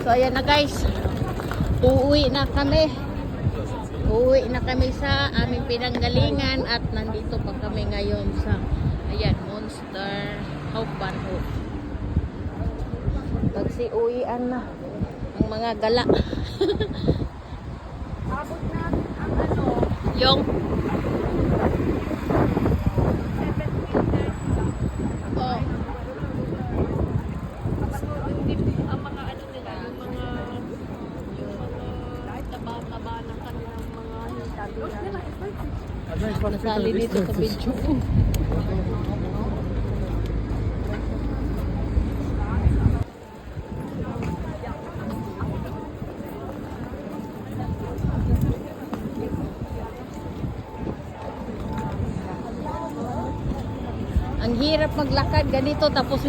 So ayan na guys. Uuwi na kami. Uuwi na kami sa aming pinanggalingan at nandito pa kami ngayon sa ayan, Monster Haupanho. Pagsiuwian na ang mga gala. Abot natin ang ano, Yung 7 meters. oh, Ang mga ano nila, yung mga taba-taba ng kanilang mga sabi na. nasali dito sa video. Ang hirap maglakad ganito tapos